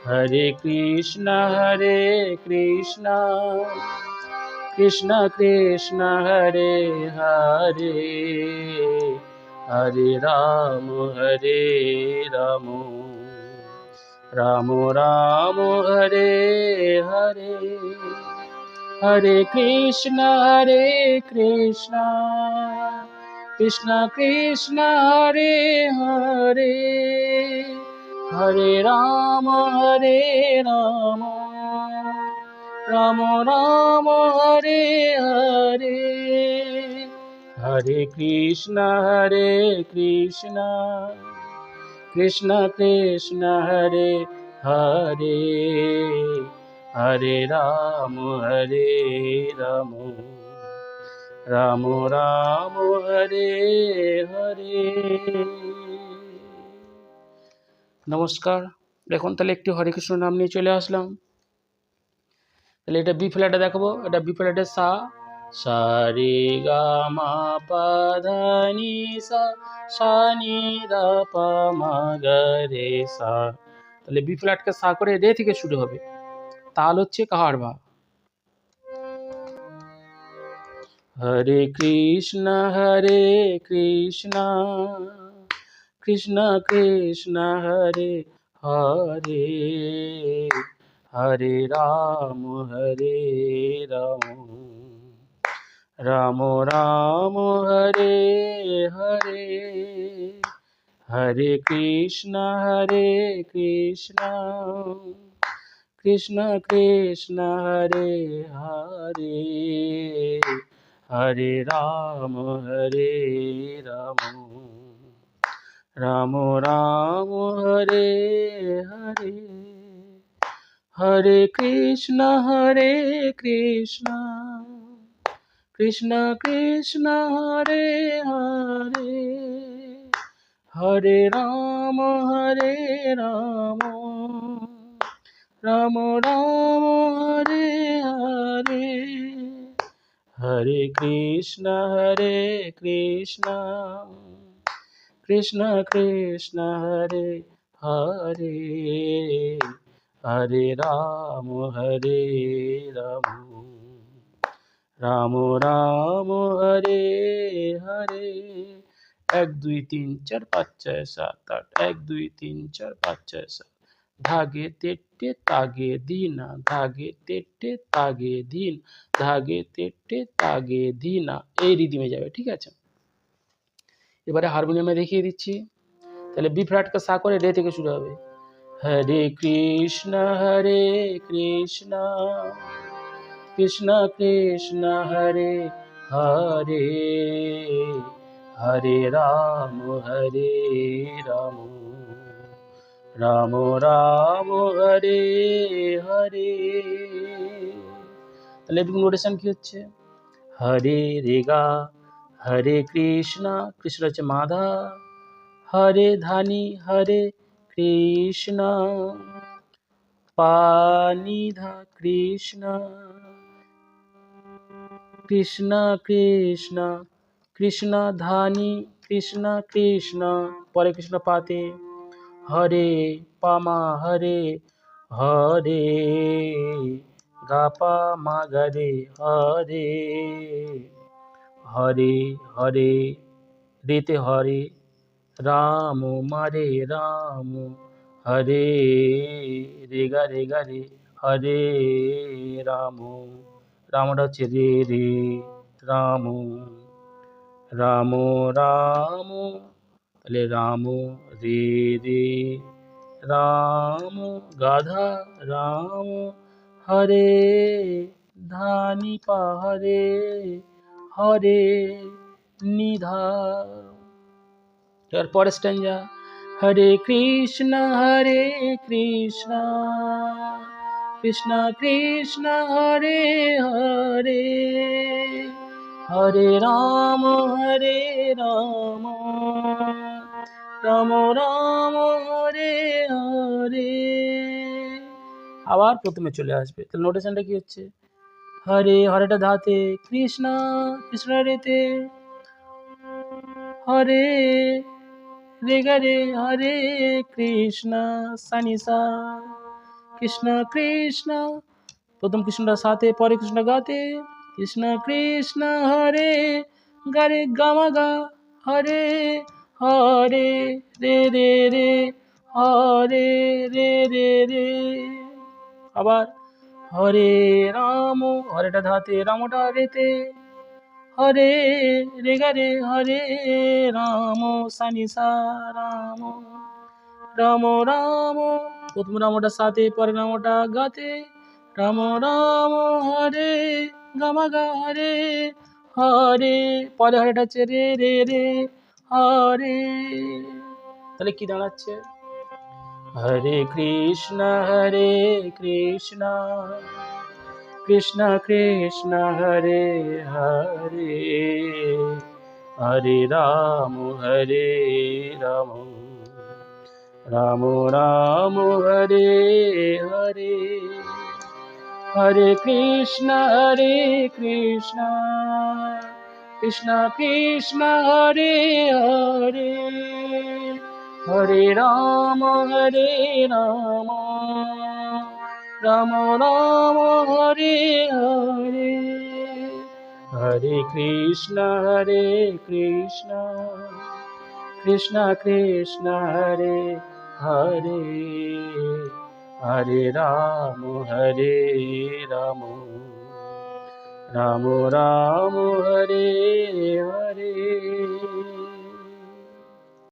Hare Krishna Krishna Krishna Hare Hare, Hare Rama Rama Rama Hare Hare, Hare Krishna Krishna Krishna Hare Hare, Hare Rama Rama Rama Hare Hare, Hare Krishna Krishna Krishna Hare Hare, Hare Rama Rama Rama Hare Hare। নমস্কার, দেখুন তাহলে একটি হরে কৃষ্ণ নাম নিয়ে চলে আসলাম। তাহলে এটা B ফ্ল্যাটে দেখাবো। এটা বি ফ্ল্যাটে সা, সা রে গা মা পা ধা নি সা, সা নি ধা পা মা গা রে সা। তাহলে বি ফ্ল্যাটকে সা করে রে থেকে শুরু হবে। তাল হচ্ছে কাহারবা। হরে কৃষ্ণ কৃষ্ণ কৃষ্ণ হরে হরে, হরে রাম রাম রাম হরে হরে, হরে কৃষ্ণ কৃষ্ণ কৃষ্ণ হরে হরে, হরে রাম রাম রাম হরে হরে, হরে কৃষ্ণ কৃষ্ণ কৃষ্ণ হরে হরে, হরে রাম রাম রাম হরে হরে, হরে কৃষ্ণ কৃষ্ণ কৃষ্ণ হরে হরে, হরে রাম রাম রাম হরে হরে। 1 2 3 4 5 6 7 8, 1 2 3 4 5 6 7, ধাগে তেট্টে তাগে দিনা, ধাগে তেট্টে তাগে দিন, ধাগে তেট্টে তাগে দিনা, এই রিদিমে যাবে। ঠিক আছে, এবারে হারমোনিয়ামে দেখিয়ে দিচ্ছি। তাহলে বি ফ্ল্যাটকে সা করে রে থেকে শুরু হবে। হরে কৃষ্ণ কৃষ্ণ কৃষ্ণ হরে হরে, হরে রাম রাম রাম হরে হরে। তাহলে নোটেশন কি হচ্ছে? হরে রেগা, হরে কৃষ্ণ হচ্ছে মাধা, হরে ধানি হরে কৃষ্ণ, পানিধা কৃষ্ণ কৃষ্ণ কৃষ্ণ কৃষ্ণ ধানি কৃষ্ণ কৃষ্ণ, পরে কৃষ্ণ পাতে, হরে পামা হরে হরে, গাপা মা গরে হরে, হরে হরে রেতে হরে, রাম মারে রাম, হরে রেগা রে হরে রাম, রামটা হচ্ছে রে রে, রাম রাম রাম, তাহলে রাম রে রে, রাম গাধা রাম, হরে ধানি পা হরে হরে নিধা। এবার পরের স্ট্যাঞ্জা, হরে কৃষ্ণ কৃষ্ণ কৃষ্ণ হরে হরে, হরে রাম রাম রাম হরে হরে। আবার প্রথমে চলে আসবে। তাহলে নোটেশনটা কি হচ্ছে? হরে, হরেটা ধাতে, কৃষ্ণ রেতে, হরে রে গা রে, হরে কৃষ্ণ সানি সা, কৃষ্ণ কৃষ্ণ, প্রথম কৃষ্ণটার সাথে পরে কৃষ্ণ গাতে, কৃষ্ণ কৃষ্ণ হরে গারে গামা গা, হরে হরে রে রে রে, হরে রে রে রে। আবার হরে রাম, হরেটা ধাতে রামটা রেতে, হরে রে গারে হরে রাম সানি সা রাম, রাম রাম, প্রথম রামটার সাথে পরে রামটা গাতে, রাম রাম হরে গামা গা, হরে হরে, পরে হরেটা হচ্ছে রে রে রে, হরে। তাহলে কি দাঁড়াচ্ছে? হরে কৃষ্ণ কৃষ্ণ কৃষ্ণ হরে হরে, হরে রাম রাম, রাম রাম হরে হরে, হরে কৃষ্ণ কৃষ্ণ কৃষ্ণ হরে হরে, হরে রাম রাম, রাম রাম হরে হরে, হরে কৃষ্ণ কৃষ্ণ কৃষ্ণ হরে হরে, হরে রাম রাম, রাম রাম হরে হরে।